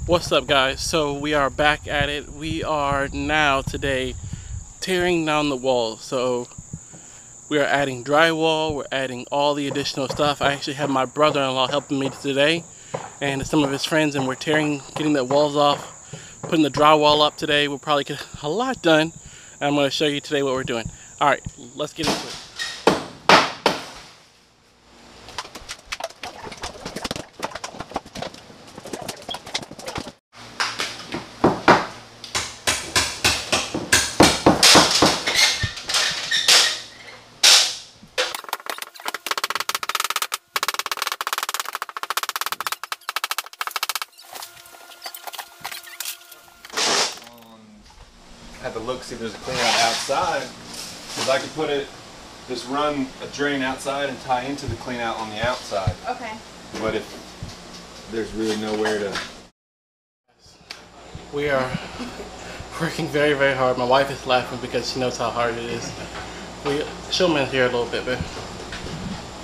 What's up, guys? So we are back at it. We are now today tearing down the walls. So we are adding drywall, we're adding all the additional stuff. I actually have my brother-in-law helping me today and some of his friends, and we're getting the walls off, putting the drywall up today. We'll probably get a lot done. I'm going to show you today what we're doing. Alright, let's get into it. Had to look, see if there's a clean out outside, because I could just run a drain outside and tie into the clean out on the outside. Okay. But if there's really nowhere to... We are working very, very hard. My wife is laughing because she knows how hard it is. Show me here a little bit, but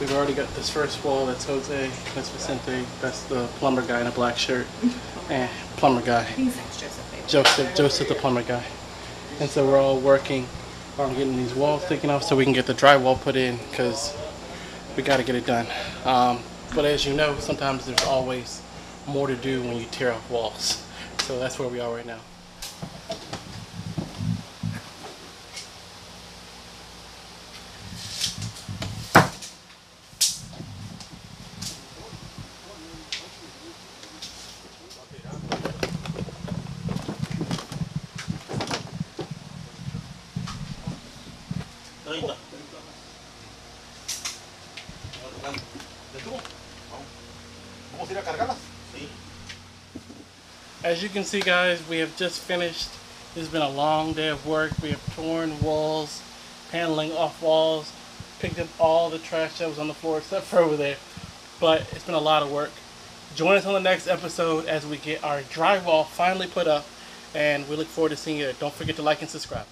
we've already got this first wall. That's Jose, that's Vicente, that's the plumber guy in a black shirt, and plumber guy. He's Joseph. Joseph the plumber guy. And so we're all working on getting these walls taken off so we can get the drywall put in, because we got to get it done. But as you know, sometimes there's always more to do when you tear off walls. So that's where we are right now. As you can see, guys, we have just finished. It's been a long day of work. We have torn walls, paneling off walls, picked up all the trash that was on the floor except for over there. But it's been a lot of work. Join us on the next episode as we get our drywall finally put up, and we look forward to seeing you there. Don't forget to like and subscribe.